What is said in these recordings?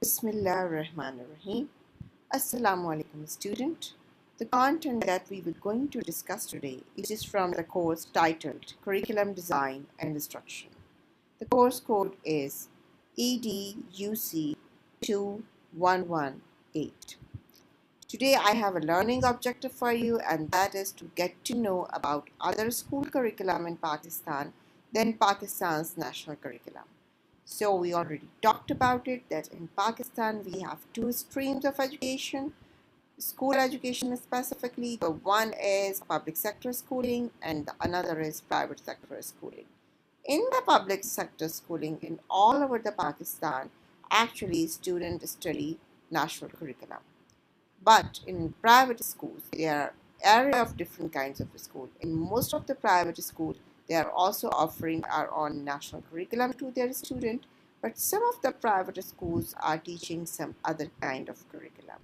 Bismillahirrahmanirrahim. Assalamu alaikum student. The content that we were going to discuss today is from the course titled Curriculum Design and Instruction. The course code is EDUC 2118. Today I have a learning objective for you, and that is to get to know about other school curriculum in Pakistan than Pakistan's national curriculum. So we already talked about it that in Pakistan we have two streams of education, school education specifically. The one is public sector schooling and the another is private sector schooling. In the public sector schooling in all over the Pakistan, actually students study national curriculum. But in private schools, there are area of different kinds of school. In most of the private schools, they are also offering our own national curriculum to their student, but some of the private schools are teaching some other kind of curriculum.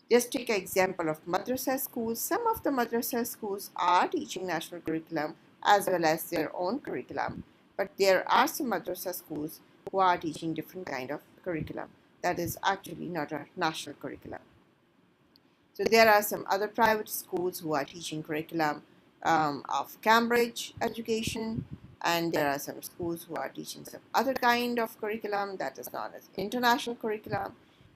Just take an example of madrasa schools. Some of the madrasa schools are teaching national curriculum as well as their own curriculum, but there are some madrasa schools who are teaching different kind of curriculum that is actually not a national curriculum. So there are some other private schools who are teaching curriculum of Cambridge education, and there are some schools who are teaching some other kind of curriculum that is known as international curriculum.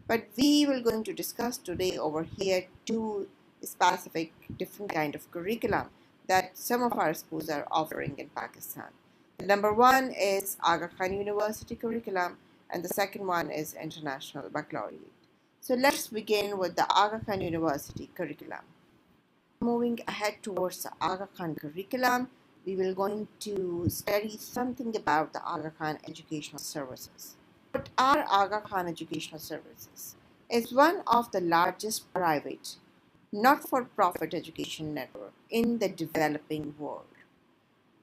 But we will going to discuss today over here two specific different kind of curriculum that some of our schools are offering in Pakistan. The number one is Aga Khan University curriculum, and the second one is International Baccalaureate. So let's begin with the Aga Khan University curriculum. Moving ahead towards the Aga Khan curriculum, we will going to study something about the Aga Khan Educational Services. What are Aga Khan Educational Services? It's one of the largest private, not-for-profit education network in the developing world.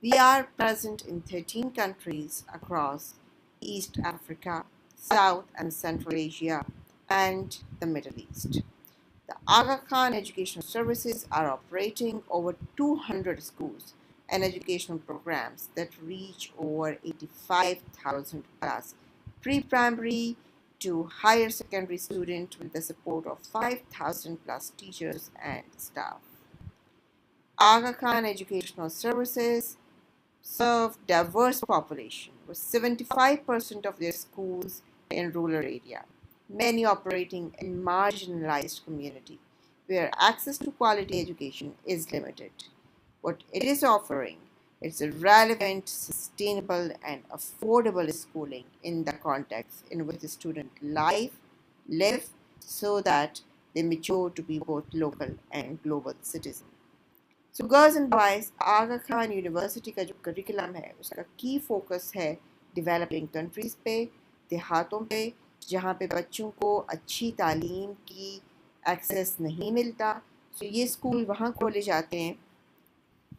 We are present in 13 countries across East Africa, South and Central Asia, and the Middle East. The Aga Khan Educational Services are operating over 200 schools and educational programs that reach over 85,000 plus pre-primary to higher secondary students with the support of 5,000 plus teachers and staff. Aga Khan Educational Services serve diverse population with 75% of their schools in rural area, many operating in marginalized community where access to quality education is limited. What it is offering is a relevant, sustainable and affordable schooling in the context in which the student live so that they mature to be both local and global citizens. So girls and boys, Aga Khan university का जो curriculum है उसका की focus है developing countries पे, देहातों पे, जहाँ पे बच्चों को अच्छी तालीम की एक्सेस नहीं मिलता। तो ये स्कूल वहाँ खोले जाते हैं,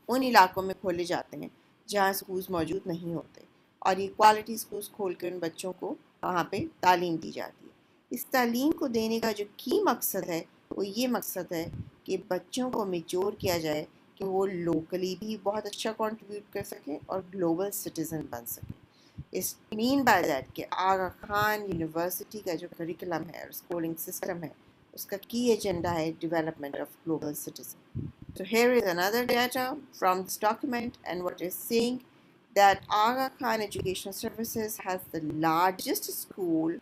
उन इलाकों में खोले जाते हैं जहाँ स्कूल्स मौजूद नहीं होते, और ये क्वालिटी स्कूल्स खोल कर उन बच्चों को वहाँ पे तालीम दी जाती है। इस तालीम को देने का जो की मकसद है वो ये मकसद है कि बच्चों को मेच्योर किया जाए कि वो लोकली भी बहुत अच्छा कंट्रीब्यूट कर सकें और ग्लोबल सिटीज़न बन सकें। इस मीन बाय दैट कि आगा खान यूनिवर्सिटी का जो करिकुलम है और स्कूलिंग सिस्टम है उसका की एजेंडा है development of global citizen. So here is another data from this document, and what is saying that Aga Khan Educational Services has the largest school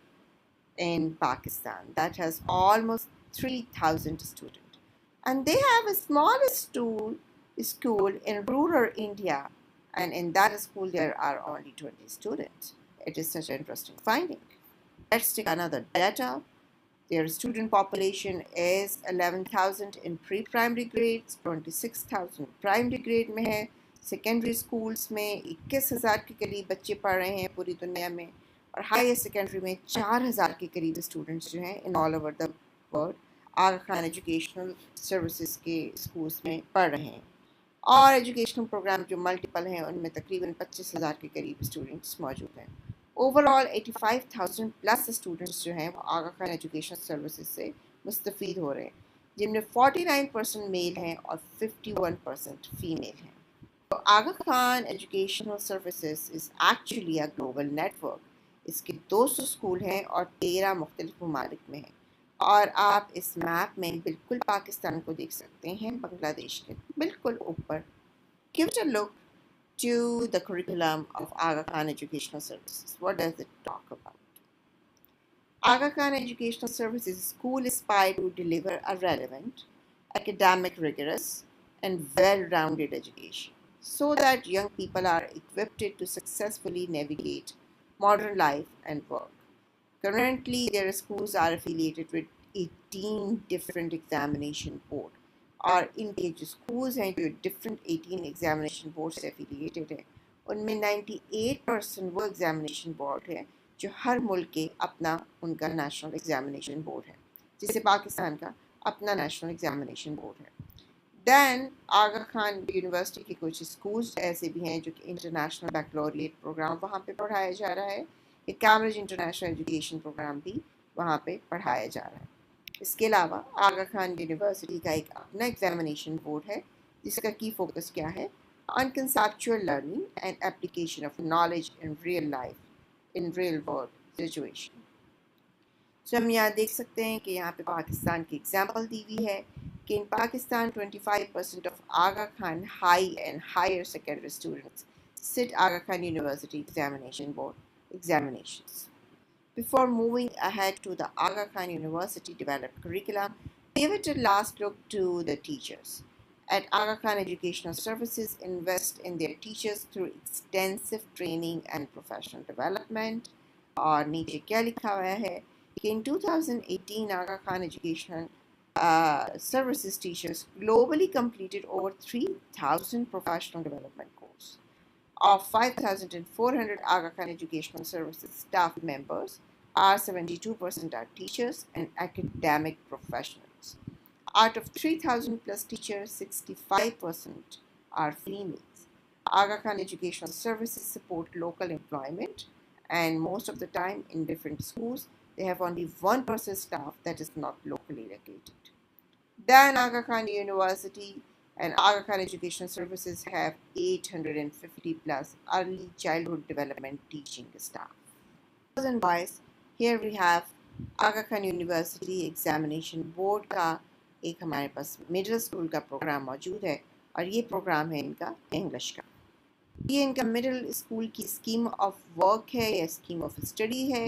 in Pakistan that has almost 3,000 students, and they have a smallest school in rural India, and in that school there are only 20 students. It is such an interesting finding. Let's take another data. Their student population is 11,000 in pre-primary grades, 26,000 primary grade में है, secondary schools में 21,000 के करीब बच्चे पढ़ रहे हैं पूरी दुनिया में, और हायर सेकेंडरी में 4,000 के करीब स्टूडेंट्स जो हैं in all over the world Aga Khan educational services के स्कूल्स में पढ़ रहे हैं, और एजुकेशनल प्रोग्राम जो मल्टीपल हैं उनमें तकरीबन 25,000 के करीब स्टूडेंट्स मौजूद हैं। ओवरऑल 85,000 प्लस स्टूडेंट्स जो हैं वो आगा खान एजुकेशन सर्विसेज से मुस्तफ़ीद हो रहे हैं, जिनमें 49% मेल हैं और 51% फीमेल हैं। So Aga Khan Educational Services is actually a global network इसके 200 स्कूल हैं और 13 मुख्तलिफ ममालिक में हैं। और आप इस मैप में बिल्कुल पाकिस्तान को देख सकते हैं, बांग्लादेश के बिल्कुल ऊपर। Give it a look to the curriculum of Aga Khan Educational Services. What does it talk about? Aga Khan Educational Services school aspire to deliver a relevant, academic, rigorous, and well-rounded education so that young people are equipped to successfully navigate modern life and work. Currently, their schools are affiliated with 18 different examination boards और इनके जो schools हैं जो different 18 examination board से affiliated हैं, उनमें 98% वो examination board है जो हर मुल्क के अपना उनका नेशनल एग्जामिनेशन बोर्ड है, जिसे पाकिस्तान का अपना नेशनल एग्जामिनेशन बोर्ड है। दैन आगा खान यूनिवर्सिटी के कुछ स्कूल्स ऐसे भी हैं जो कि इंटरनेशनल बैकलॉरिएट प्रोग्राम वहाँ पे पढ़ाया जा रहा है, एक कैम्ब्रिज इंटरनेशनल एजुकेशन प्रोग्राम भी वहाँ पे पढ़ाया जा रहा है। इसके अलावा आगा खान यूनिवर्सिटी का एक अपना एग्जामिनेशन बोर्ड है जिसका की फोकस क्या है, on conceptual learning and application of knowledge in real life, in real world situation. So हम यहाँ देख सकते हैं कि यहाँ पे पाकिस्तान की एग्जाम्पल दी हुई है कि in Pakistan 25% of Aga Khan high and higher secondary students sit Aga Khan University Examination Board examinations. Before moving ahead to the Aga Khan University developed curriculum, give it a last look to the teachers. At Aga Khan Educational Services invest in their teachers through extensive training and professional development. और नीचे क्या लिखा हुआ है कि in 2018 Aga Khan Educational Services teachers globally completed over 3,000 professional development courses. Of 5,400 Aga Khan Educational Services staff members, 72% are teachers and academic professionals. Out of 3,000 plus teachers, 65% are females. Aga Khan Educational Services support local employment, and most of the time in different schools, they have only one person staff that is not locally located. Then Aga Khan University and Aga Khan Educational Services have 850 plus early childhood development teaching staff. Girls and boys, here we have Aga Khan University Examination Board का एक हमारे पास middle school का programme मौजूद है और ये programme है इनका इंग्लिश का। ये इनका मिडिल स्कूल की स्कीम ऑफ वर्क है या स्कीम ऑफ स्टडी है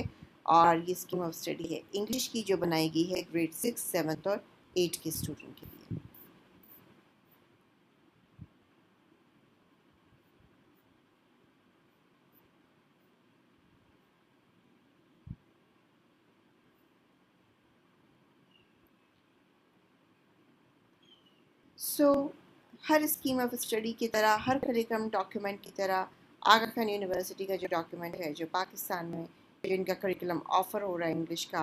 और ये स्कीम ऑफ स्टडी है इंग्लिश की जो बनाई गई है ग्रेड 6, 7 और 8 के स्टूडेंट के लिए। हर स्कीम ऑफ स्टडी की तरह, हर करिकुलम डॉक्यूमेंट की तरह आगा खान यूनिवर्सिटी का जो डॉक्यूमेंट है जो पाकिस्तान में जो इनका करिकुलम ऑफ़र हो रहा है इंग्लिश का,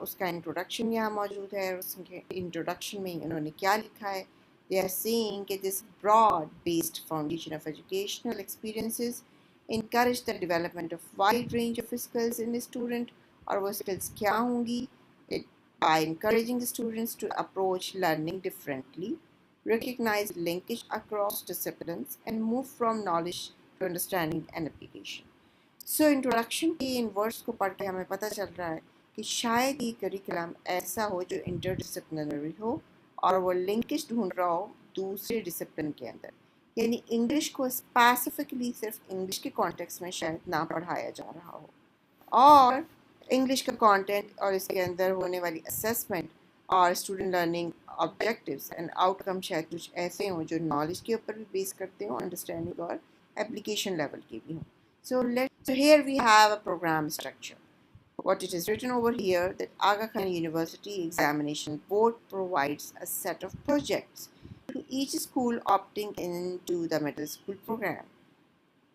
उसका इंट्रोडक्शन यहाँ मौजूद है। और उसके इंट्रोडक्शन में इन्होंने क्या लिखा है, दे आर सेइंग कि this broad based foundation of educational experiences encourage the development of wide range of skills in the student। और वो skills क्या होंगी, by encouraging the students to approach learning differently, recognize linkage across disciplines and move from knowledge to understanding and application। So introduction के इन words को पढ़ के हमें पता चल रहा है कि शायद ये करिकुलम ऐसा हो जो इंटरडिसिप्लिनरी हो और वो लिंकेज ढूंढ रहा हो दूसरे डिसिप्लिन के अंदर, यानी इंग्लिश को स्पेसिफिकली सिर्फ इंग्लिश के कॉन्टेक्स्ट में शायद ना पढ़ाया जा रहा हो और इंग्लिश का कंटेंट और इसके अंदर होने वाली असेसमेंट और student learning objectives and outcome शायद कुछ ऐसे हों जो नॉलेज के ऊपर भी बेस करते हों, अंडरस्टैंडिंग और एप्लीकेशन लेवल के भी हों। So here we have a program structure. What it is written over here that Aga Khan University Examination Board provides a set of projects to each school opting into the middle school program.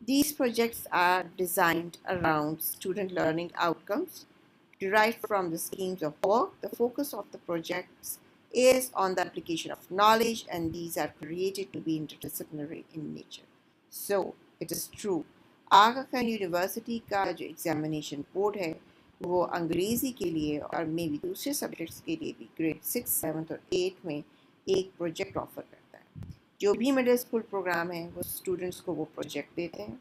These projects are designed around student learning outcomes derived from the schemes of work. The focus of the projects is on the application of knowledge, and these are created to be interdisciplinary in nature. So it is true, Aga Khan university का जो examination board है वो अंग्रेज़ी के लिए और may be दूसरे subjects के लिए भी ग्रेड 6, 7 और 8 में एक प्रोजेक्ट ऑफर करता है। जो भी मिडिल स्कूल प्रोग्राम है वो स्टूडेंट्स को वो प्रोजेक्ट देते हैं,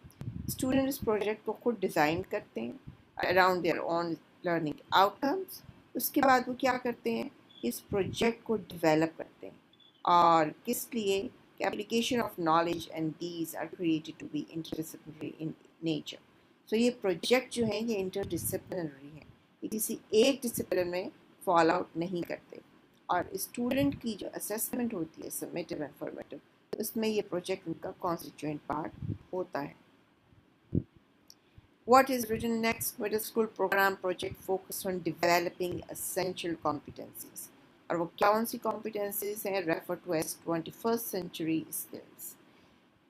स्टूडेंट इस प्रोजेक्ट को खुद डिज़ाइन करते हैं, around their own learning outcomes. उसके बाद वो क्या करते हैं, इस प्रोजेक्ट को डेवलप करते हैं और किस लिए, application of knowledge and these are created to be interdisciplinary in nature. So ये प्रोजेक्ट जो है ये इंटरडिसिप्लिनरी है, ये किसी एक डिसिप्लिन में फॉल आउट नहीं करते। और स्टूडेंट की जो असेसमेंट होती है सबमिटिव एंड फॉर्मेटिव, उसमें ये प्रोजेक्ट उनका कॉन्स्टिट्यूएंट पार्ट होता है। What is written next? Middle school program project focused on developing essential competencies. और वो कौन सी competencies हैं? Refer to as 21st century skills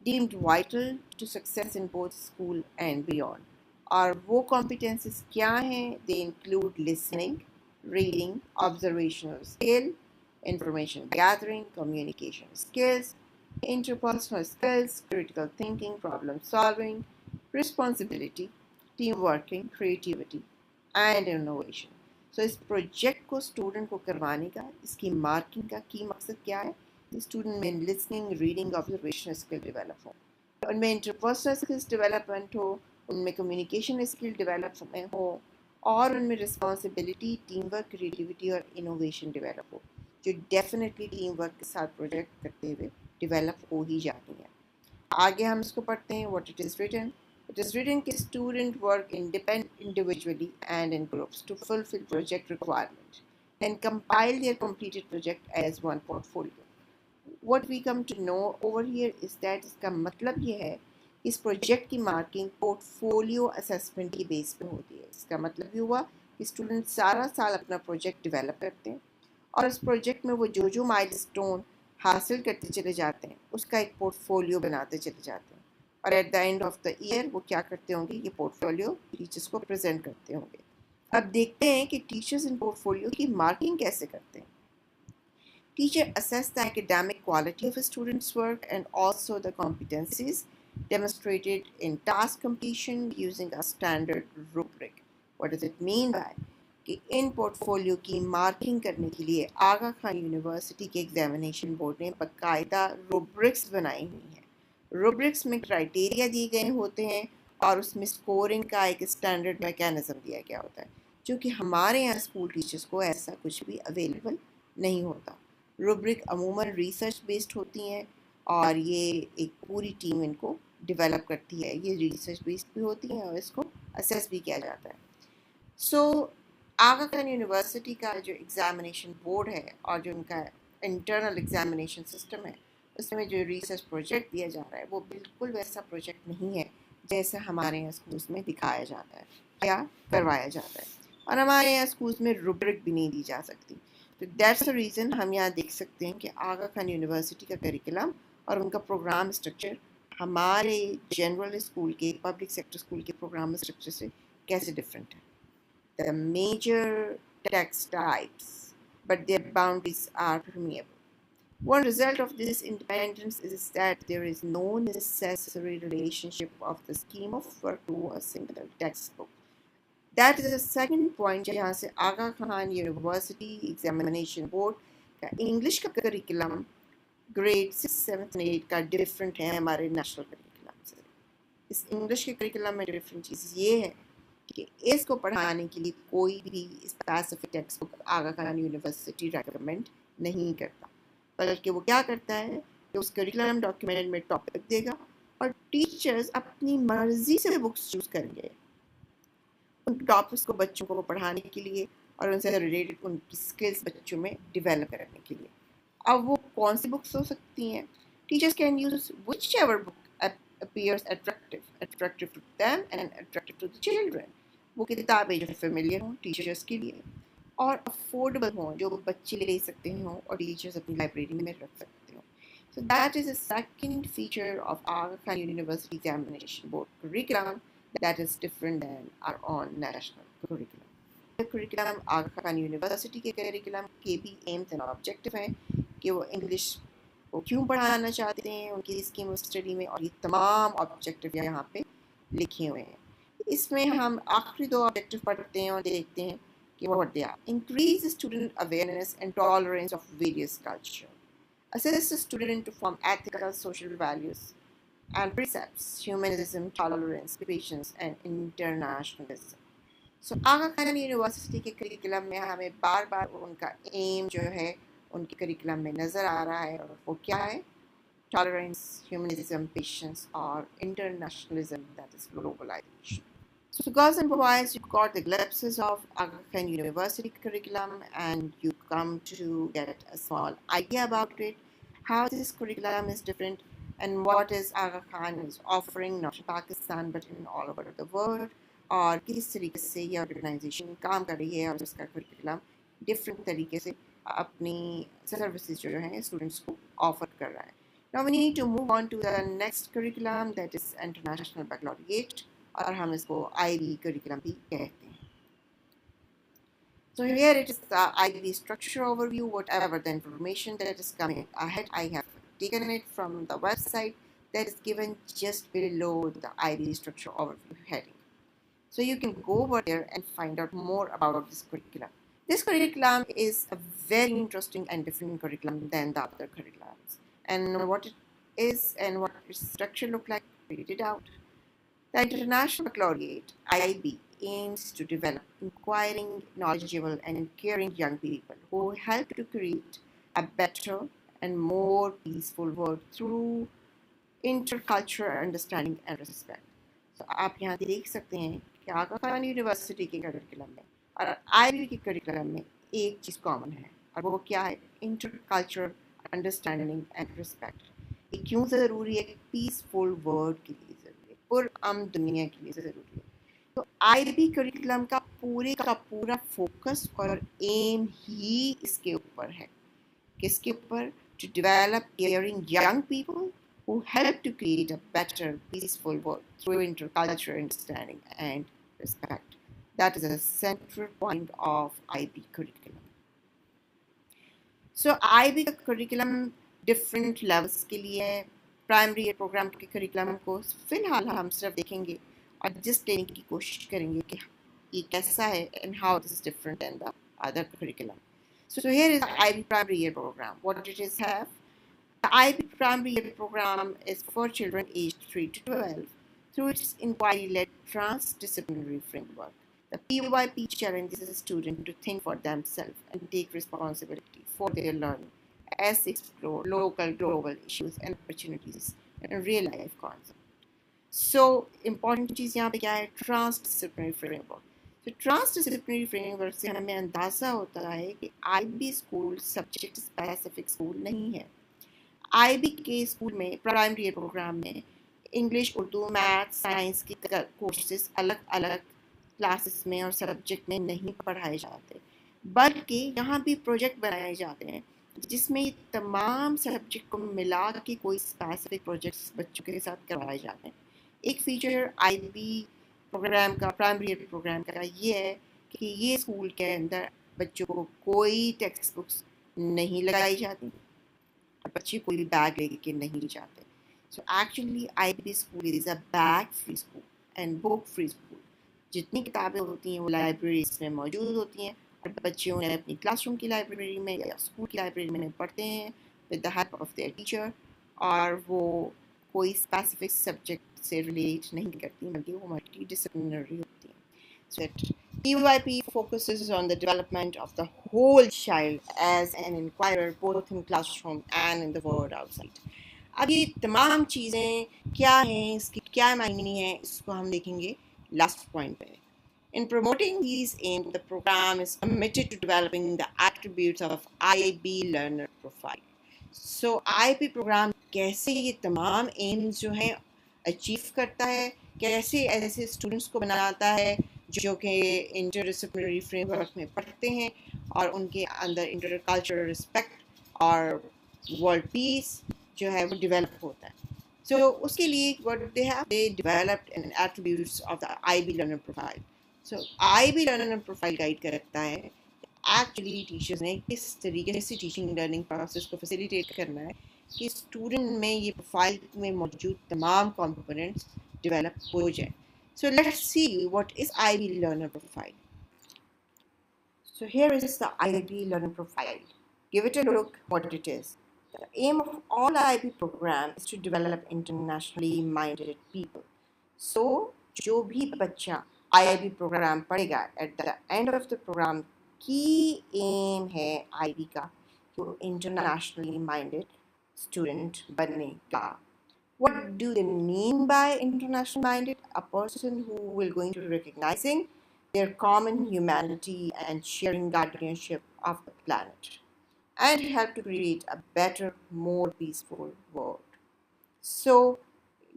deemed vital to success in both school and beyond. और वो competencies क्या हैं? They include listening, reading, observational skill, information gathering, communication skills, interpersonal skills, critical thinking, problem solving, responsibility, team working, creativity and innovation. So इस project को student को करवाने का, इसकी मार्किंग का की मकसद क्या है? स्टूडेंट में listening, reading, observation skill develop हो, उनमें इंटरपर्सनल स्किल्स डेवलपमेंट हो, उनमें कम्युनिकेशन स्किल डेवलप हो और उनमें रिस्पॉन्सिबिलिटी, टीम वर्क, क्रिएटिविटी और इनोवेशन डेवलप हो, जो डेफिनेटली टीम वर्क के साथ प्रोजेक्ट करते हुए डेवलप हो ही जाती हैं। आगे हम इसको पढ़ते हैं। What it is written? It is written that students work individually and in groups to fulfill project requirements and compile their completed project as one portfolio. What we come to know over here is that इसका मतलब ये है कि इस project की marking portfolio assessment की base पे होती है। इसका मतलब ये हुआ कि स्टूडेंट सारा साल अपना प्रोजेक्ट डेवलप करते हैं और इस प्रोजेक्ट में वो जो माइलस्टोन हासिल करते चले जाते हैं उसका एक पोर्टफोलियो बनाते चले जाते हैं और eight the end of the year वो क्या करते होंगे, ये पोर्टफोलियो टीचर्स को प्रेजेंट करते होंगे। अब देखते हैं कि टीचर्स इन पोर्टफोलियो की मार्किंग कैसे करते हैं। Teacher assess the academic quality of a student's work and also the competencies demonstrated in task completion using a standard rubric. What does it mean by? कि इन पोर्टफोलियो की marking करने के लिए आगा Khan university के एग्जामिनेशन बोर्ड ने बाकायदा rubrics बनाई हुई हैं। रूब्रिक्स में क्राइटेरिया दिए गए होते हैं और उसमें स्कोरिंग का एक स्टैंडर्ड मैकेनिज्म दिया गया होता है, जो कि हमारे यहाँ स्कूल टीचर्स को ऐसा कुछ भी अवेलेबल नहीं होता। रूब्रिक अमूमन रिसर्च बेस्ड होती हैं और ये एक पूरी टीम इनको डेवलप करती है। ये रिसर्च बेस्ड भी होती हैं और इसको असेस भी किया जाता है। सो आगा खान यूनिवर्सिटी का जो एग्ज़ामिनेशन बोर्ड है और जो उनका इंटरनल एग्ज़ामिनेशन सिस्टम है, उसमें जो रिसर्च प्रोजेक्ट दिया जा रहा है वो बिल्कुल वैसा प्रोजेक्ट नहीं है जैसा हमारे यहाँ स्कूल्स में दिखाया जाता है या करवाया जाता है, और हमारे यहाँ स्कूल्स में रूब्रिक भी नहीं दी जा सकती। तो दैट्स द रीज़न हम यहाँ देख सकते हैं कि आगा खान यूनिवर्सिटी का करिकुलम और उनका प्रोग्राम स्ट्रक्चर हमारे जनरल स्कूल के, पब्लिक सेक्टर स्कूल के प्रोग्राम स्ट्रक्चर से कैसे डिफरेंट है। The major text types, but their boundaries are permeable. One result of this independence is that there is no necessary relationship of the scheme of work to a single textbook. That is the second point जहाँ से आगा Khan university examination board का English का curriculum grade 6, 7 और 8 का different है हमारे national curriculum से। इस इंग्लिश के करिकुलम में डिफरेंट चीज़ ये है कि इसको पढ़ाने के लिए कोई भी स्पेसिफिक टेक्स्ट बुक आगा खान यूनिवर्सिटी रेकमेंड नहीं करता, बल्कि वो क्या करता है कि उस करिकुलम डॉक्यूमेंट में टॉपिक देगा और टीचर्स अपनी मर्जी से बुक्स चूज़ करेंगे उन टॉपिक्स को बच्चों को पढ़ाने के लिए और उनसे रिलेटेड उनकी स्किल्स बच्चों में डेवलप करने के लिए। अब वो कौन सी बुक्स हो सकती हैं? Teachers can use whichever book appears attractive to them and attractive to the children. वो किताबें जो फेमिलियर हों टीचर्स के लिए और अफोर्डेबल हों, जो बच्चे ले सकते हों और टीचर्स अपनी लाइब्रेरी में रख सकते हों। So that is the second feature of Aga Khan University Examination Board curriculum that is different than our own national curriculum. The curriculum Aga Khan University के curriculum के भी aims and objective हैं कि वो इंग्लिश को क्यों पढ़ाना चाहते हैं उनकी स्कीम ऑफ स्टडी में, और ये तमाम ऑब्जेक्टिव यहाँ पे लिखे हुए हैं। इसमें हम आखिरी दो ऑब्जेक्टिव पढ़ते हैं और देखते हैं कि what they are. Increase student awareness and tolerance of various culture. Assist the student to form ethical social values and precepts, humanism, tolerance, patience, and internationalism. So Aga Khan university के करिकुलम में हमें बार बार उनका एम जो है उनके करिकुलम में नज़र आ रहा है, और वो क्या है? टॉलरेंस, ह्यूमनिज्म, पेशेंस और internationalism, that is globalization. So, girls and boys, you got the glimpses of Aga Khan University curriculum, and you come to get a small idea about it, how this curriculum is different, and what is Aga Khan is offering not in Pakistan but in all over the world, और किस तरीके से ये organisation काम कर रही है और उसका करिकुलम डिफरेंट तरीके से अपनी सर्विसेज जो हैं स्टूडेंट्स को ऑफर कर रहा है. Now we need to move on to the next curriculum, that is International Baccalaureate, और हम इसको IB curriculum भी कहते हैं. So here it is the IB structure overview. Whatever the information that is coming ahead, I have taken it from the website that is given just below the IB structure overview heading. So you can go over there and find out more about this curriculum. This curriculum is a very interesting and different curriculum than the other curriculums. And what it is and what its structure look like, read it out. The International Baccalaureate, IB, aims to develop inquiring, knowledgeable, and caring young people who help to create a better and more peaceful world through intercultural understanding and respect. So आप यहाँ देख सकते हैं कि आगा Khan university के curriculum में और IB के करिकुलम में एक चीज़ कॉमन है, और वो क्या है? Intercultural understanding and respect. ये क्यों ज़रूरी है? पीसफुल वर्ल्ड के लिए ज़रूरी है, पुरअमन दुनिया के लिए ज़रूरी है. तो IB करिकुलम का पूरा फोकस और एम ही इसके ऊपर है. किसके ऊपर? To develop caring young people who help to create a better, peaceful world through intercultural understanding and respect. That is a central point of IB curriculum. So IB का curriculum different levels के लिए है. Primary programme के curriculum को फिलहाल हम सिर्फ देखेंगे और जस्ट लेने की कोशिश करेंगे कि ये कैसा है and how it is different than the other curriculum. So here is the IB primary year program. What it is have? The IB primary year program is for children aged 3 to 12 through its inquiry-led transdisciplinary framework. The PYP challenges the student to think for themselves and take responsibility for their learning as they explore local, global issues and opportunities in real life concepts. So, important चीज़ यहाँ पे क्या है? Transdisciplinary framework. तो transdisciplinary framework से हमें अंदाज़ा होता है कि IB school subject specific school नहीं है. IB के स्कूल में प्राइमरी प्रोग्राम में इंग्लिश, उर्दू, मैथ, साइंस के कोर्सेज अलग अलग क्लासेस में और सब्जेक्ट में नहीं पढ़ाए जाते, बल्कि यहाँ भी प्रोजेक्ट बनाए जाते हैं जिसमें तमाम सब्जेक्ट को मिला के कोई स्पेसिफिक प्रोजेक्ट्स बच्चों के साथ करवाए जाते हैं. एक फीचर IB प्रोग्राम का, प्राइमरी प्रोग्राम का ये है कि ये स्कूल के अंदर बच्चों को कोई टेक्स्ट बुक्स नहीं लगाई जाती और बच्चे कोई बैग लेके नहीं जाते. So actually IB school is a bag free school and book free school. जितनी किताबें होती हैं वो लाइब्रेरीज में मौजूद होती हैं और बच्चे उन्हें अपनी क्लासरूम की लाइब्रेरी में या स्कूल की लाइब्रेरी में पढ़ते हैं with the help of their teacher, और वो कोई स्पेसिफिक सब्जेक्ट से रिलेट नहीं करती बल्कि वो मल्टी डिसिप्लिनरी होती हैं. So PYP focuses on the development of the whole child as an inquirer both in classroom and in the world outside. अब ये तमाम चीज़ें क्या हैं, इसकी क्या मायने हैं, इसको हम देखेंगे लास्ट पॉइंट पे. In promoting these aims, the program is committed to developing the attributes of IB learner profile. So IB program कैसे ये तमाम एम्स जो हैं अचीव करता है, कैसे ऐसे स्टूडेंट्स को बनाता है जो कि इंटरडिसिप्लिनरी फ्रेमवर्क में पढ़ते हैं और उनके अंदर इंटरकल्चरल रिस्पेक्ट और वर्ल्ड पीस जो है वो डेवलप होता है. So उसके लिए what they have, they developed an attributes of the IB learner profile. So IB learner profile guide करता है एक्चुअली टीचर्स ने किस तरीके से टीचिंग लर्निंग प्रोसेस को फैसिलिटेट करना है कि स्टूडेंट में ये प्रोफाइल में मौजूद तमाम कंपोनेंट्स डेवलप हो जाए. So let's see what is IB learner profile. So here is the IB learner profile. Give it a look what it is. The aim of all IB program is to develop internationally minded people. So जो भी बच्चा IIB program पढ़ेगा, at the end of the program की aim है IIB का कि वो internationally minded student बनेगा. What do they mean by international minded? A person who will going to recognizing their common humanity and sharing guardianship of the planet and help to create a better, more peaceful world. So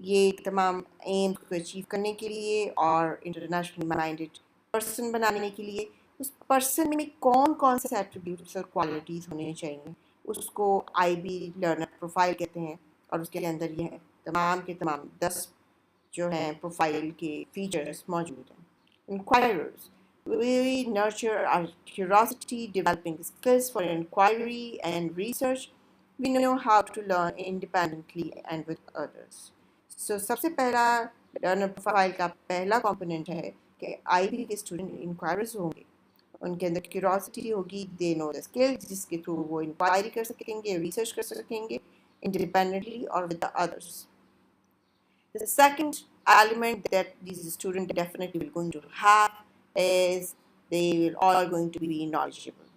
ये तमाम M को achieve करने के लिए और internationally minded person बनाने के लिए उस पर्सन में कौन कौन से एट्रीब्यूट्स और क्वालिटीज़ होने चाहिए उसको IB लर्नर प्रोफाइल कहते हैं. और उसके अंदर ये है तमाम के तमाम 10 जो हैं प्रोफाइल के फीचर्स मौजूद हैं. Inquirers. We nurture our curiosity, developing skills for inquiry and research. We know how to learn independently and with others. So सबसे पहला लर्नर प्रोफाइल का पहला कंपोनेंट है कि IB के स्टूडेंट इंक्वायरर्स होंगे. उनके अंदर क्यूरोसिटी होगी, दे नो द स्किल्स जिसके थ्रू वो इंक्वायरी कर सकेंगे, रिसर्च कर सकेंगे independently or with the others. The second element that these students definitely will going to have is they will all going to be knowledgeable.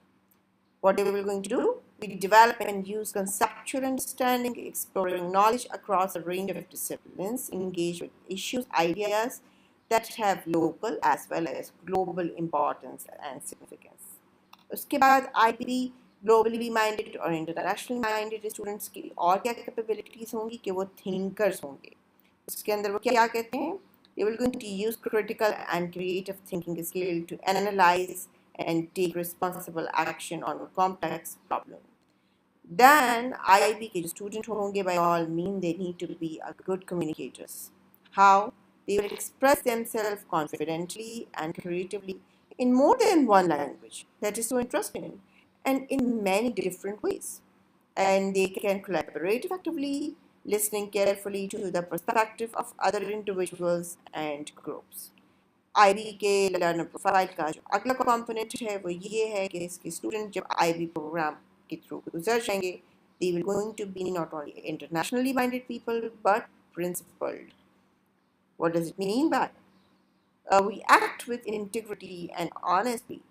What they will going to do? We develop and use conceptual understanding, exploring knowledge across a range of disciplines, engage with issues, ideas that have local as well as global importance and significance. उसके बाद IB globally minded और internationally minded students की और क्या capabilities होंगी कि वो thinkers होंगे. उसके अंदर वो क्या कहते हैं? They will going to use critical and creative thinking skill to analyze and take responsible action on complex problems. Then IIB के जो स्टूडेंट होंगे by all means they need to be a good communicators. How? They will express themselves confidently and creatively in more than one language. That is so interesting and in many different ways. And they can collaborate effectively, listening carefully to the perspective of other individuals and groups. IB के learner profile का जो अगला component है वो ये है कि इसके स्टूडेंट जब IB प्रोग्राम के थ्रू गुजर जाएंगे they will going to be not only internationally minded people but principled. What does it mean by? We act with integrity and honesty,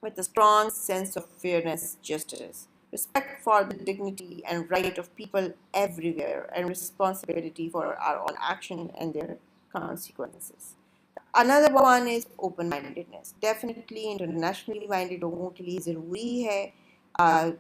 with a strong sense of fairness, justice, respect for the dignity and right of people everywhere, and responsibility for our own action and their consequences. Another one is open-mindedness. Definitely internationally minded लोगों के लिए ज़रूरी है,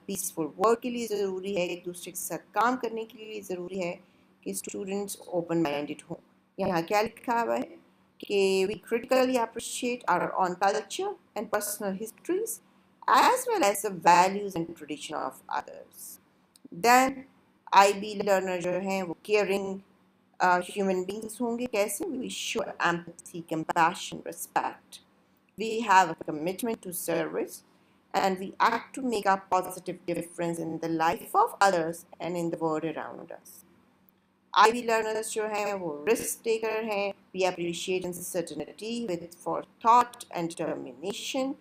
peaceful work के लिए ज़रूरी है, एक दूसरे के साथ काम करने के लिए ज़रूरी है कि स्टूडेंट्स ओपन माइंडेड हों. यहाँ क्या लिखा हुआ है कि we critically appreciate our own culture and personal histories as well as the values and tradition of others. Then IB learner जो हैं वो caring human beings होंगे. कैसे? We show empathy, compassion, respect. We have a commitment to service and we act to make a positive difference in the life of others and in the world around us. IB learners जो हैं वो risk taker हैं. We appreciate uncertainty with forethought and determination.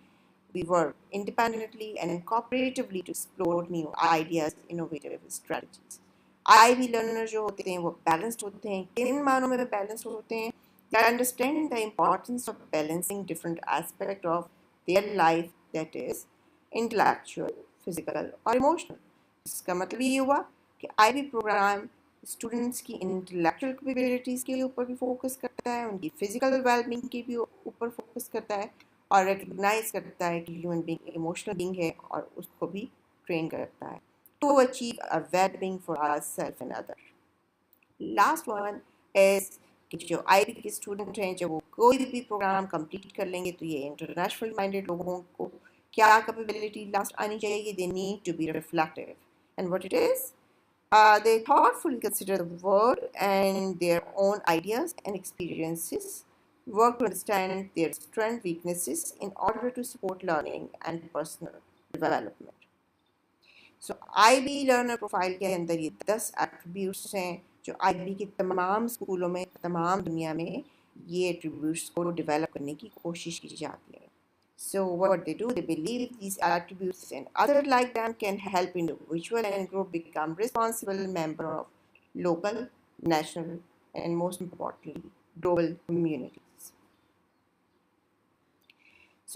We work independently and cooperatively to explore new ideas, innovative strategies. IB learners जो होते हैं वो balanced होते हैं. किन मानों में balanced होते हैं? They understand the importance of balancing different aspects of their life, that is intellectual, physical और emotional. इसका मतलब ये हुआ कि IB प्रोग्राम स्टूडेंट्स की इंटेलेक्चुअल कैपेबिलिटीज़ के ऊपर भी फोकस करता है, उनकी फिजिकल वेलबींग के भी ऊपर फोकस करता है और रिकग्नाइज करता है कि ह्यूमन बीइंग इमोशनल बीइंग है और उसको भी ट्रेन करता है to achieve a well-being for ourselves and others. Last one is कि जो IB के स्टूडेंट हैं जब वो कोई भी प्रोग्राम कंप्लीट कर लेंगे तो ये इंटरनेशनल माइंडेड लोगों को क्या कैपेबिलिटी लास्ट आनी चाहिए? They need to be reflective. And what it is? They thoughtfully consider the world and their own ideas and experiences, work to understand their strengths, weaknesses in order to support learning and personal development. So IB learner profile के अंदर ये 10 attributes हैं जो IB के तमाम स्कूलों में तमाम दुनिया में ये attributes को develop करने की कोशिश की जाती है. So what they do, they believe these attributes and other like them can help individual and group become responsible member of local, national, and most importantly, global communities.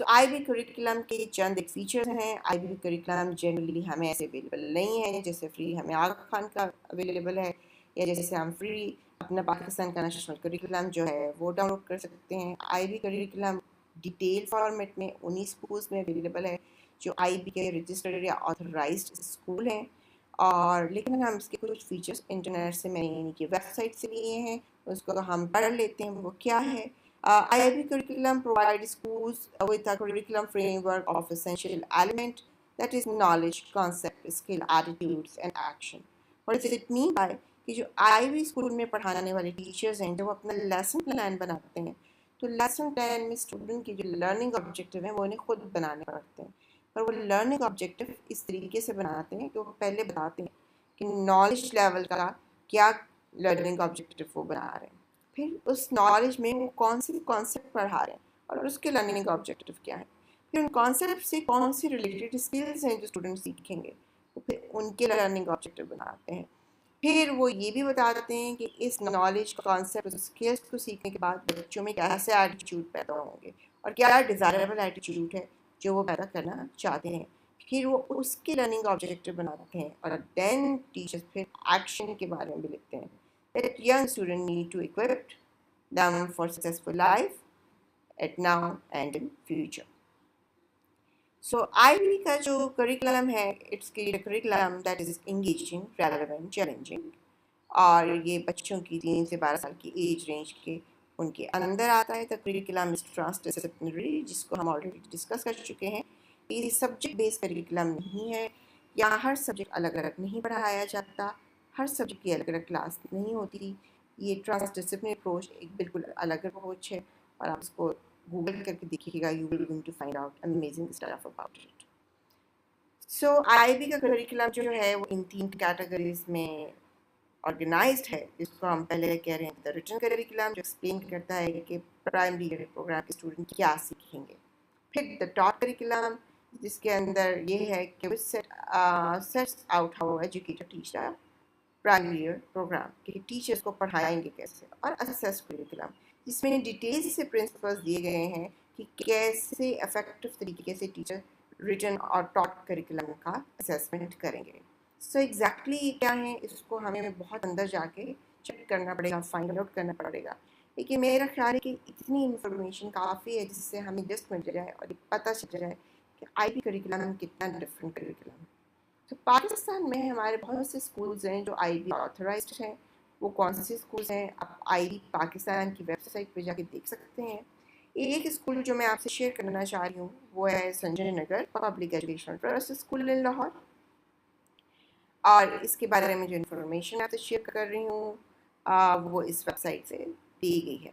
So IB curriculum के चंद एक features हैं। IB curriculum generally हमें ऐसे available नहीं है जैसे free हमें आगा खान का अवेलेबल है, या जैसे हम फ्री अपना पाकिस्तान का नेशनल करिकुलम जो है वो डाउनलोड कर सकते हैं। IB करिकुलम डिटेल फॉर्मेट में उन्हीं स्कूल्स में अवेलेबल है जो IB के रजिस्टर्ड या ऑथराइज्ड स्कूल हैं। और लेकिन हम इसके कुछ फीचर्स इंटरनेट से मैंने इनकी वेबसाइट से लिए हैं, उसको हम पढ़ लेते हैं वो क्या है। IB curriculum provides schools with a curriculum framework of essential element that is knowledge, concept, skill, attitudes and action. What does it mean by कि जो IB स्कूल में पढ़ाने वाले टीचर्स हैं जब वो अपना लेसन प्लान बनाते हैं तो लेसन प्लान में स्टूडेंट की जो लर्निंग ऑब्जेक्टिव हैं वो उन्हें खुद बनाने पड़ते हैं। पर वो लर्निंग ऑब्जेक्टिव इस तरीके से बनाते हैं कि वो पहले बताते हैं कि नॉलेज लेवल का क्या लर्निंग ऑब्जेक्टिव वो बना रहे हैं, फिर उस नॉलेज में वो कौन से कॉन्सेप्ट पढ़ा रहे हैं और उसके लर्निंग ऑब्जेक्टिव क्या है, फिर उन कॉन्सेप्ट से कौन से रिलेटेड स्किल्स हैं जो स्टूडेंट सीखेंगे, तो फिर उनके लर्निंग ऑब्जेक्टिव बनाते हैं। फिर वो ये भी बताते हैं कि इस नॉलेज कॉन्सेप्ट स्किल्स को सीखने के बाद बच्चों में कैसे एटीट्यूड पैदा होंगे और क्या डिज़ायरेबल एटीट्यूड है जो वो पैदा करना चाहते हैं। फिर वो उसके लर्निंग ऑब्जेक्टिव बनाते हैं और देन टीचर्स फिर एक्शन के बारे में भी लिखते हैं that young students need to equip them for successful life at now and in future. So IB का जो करिकुलम है it's curriculum that is engaging, relevant, challenging, और ये बच्चों की 3 से 12 साल की एज रेंज के उनके अंदर आता है। द करिकुलम इज ट्रांसडिसिप्लिनरी, जिसको हम ऑलरेडी डिस्कस कर चुके हैं। ये सब्जेक्ट बेस्ड करिकुलम नहीं है, यहाँ हर सब्जेक्ट अलग अलग नहीं पढ़ाया जाता, हर सब्जेक्ट की अलग अलग क्लास नहीं होती। ये ट्रांसडिसिप्लिनरी अप्रोच एक बिल्कुल अलग अप्रोच है और आप इसको गूगल करके देखिएगा, you will going to find out amazing stuff about it. So IB का करिकुलम जो है वो इन 3 कैटेगरीज में ऑर्गेनाइज्ड है, जिसको हम पहले कह रहे हैं द रिटन करिकुलम, जो एक्सप्लेन करता है कि प्राइमरी प्रोग्राम के स्टूडेंट क्या सीखेंगे। फिर द टॉप करिकुलम, जिसके अंदर ये है कि sets out how educator teach the primary year program कि टीचर्स को पढ़ाएंगे कैसे। और असेस करिकुलम, जिसमें डिटेल से प्रिंसिपल्स दिए गए हैं कि कैसे इफेक्टिव तरीके से टीचर रिटन और टॉट करिकुलम का असेसमेंट करेंगे। सो एग्जैक्टली ये क्या है, इसको हमें बहुत अंदर जाके चेक करना पड़ेगा, फाइंड आउट करना पड़ेगा। लेकिन मेरा ख्याल है कि इतनी इन्फॉर्मेशन काफ़ी है जिससे हमें जस्ट मिल जाए और पता चल जाए कि IB करिकुलम कितना डिफरेंट करिकुलम है। तो पाकिस्तान में हमारे बहुत से स्कूल्स हैं जो IB ऑथराइज्ड हैं। वो कौन से स्कूल्स हैं आप IB पाकिस्तान की वेबसाइट पे जाके देख सकते हैं। एक स्कूल जो मैं आपसे शेयर करना चाह रही हूँ वो है Sanjay Nagar public education trust school in Lahore, और इसके बारे में जो इन्फॉर्मेशन आपसे शेयर कर रही हूँ वो इस वेबसाइट से दी गई है।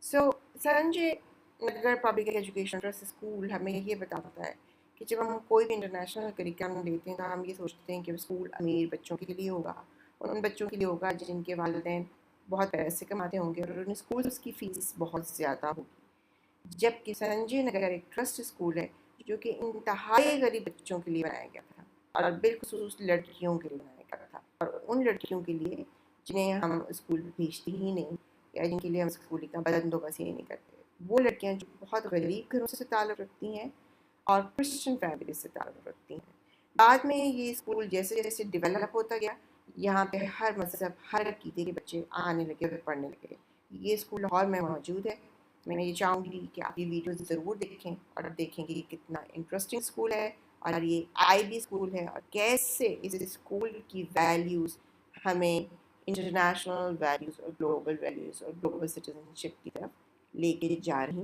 सो Sanjay Nagar public education trust school हमें ये बताता है कि जब हम कोई भी इंटरनेशनल करिकुलम लेते हैं तो हम ये सोचते हैं कि स्कूल अमीर बच्चों के लिए होगा, उन बच्चों के लिए होगा जिनके वालिदैन बहुत पैसे कमाते होंगे और उन स्कूल्स की फ़ीस बहुत ज़्यादा होगी। जबकि संजय नगर एक ट्रस्ट स्कूल है जो कि इंतहाई गरीब बच्चों के लिए बनाया गया था और बिलखुसूस लड़कियों के लिए बनाया गया था, और उन लड़कियों के लिए जिन्हें हम स्कूल भेजते ही नहीं या जिनके लिए हम स्कूल का बंदोबस्त ही नहीं करते, वो लड़कियाँ जो बहुत गरीब घरों से ताल्लुक़ रखती हैं और क्रिश्चियन फैमिली से ताल्लुक़ रखती हैं। बाद में ये स्कूल जैसे जैसे डेवलप होता गया, यहाँ पे हर मज़हब हर अक़ीदे के बच्चे आने लगे और पढ़ने लगे। ये स्कूल लाहौर में मौजूद है। मैं ये चाहूँगी कि आप ये वीडियो ज़रूर देखें और देखेंगे कि कितना इंटरेस्टिंग स्कूल है और ये IB स्कूल है और कैसे इस स्कूल की वैल्यूज़ हमें इंटरनेशनल वैल्यूज़ और ग्लोबल सिटीजनशिप की तरफ लेके जा रही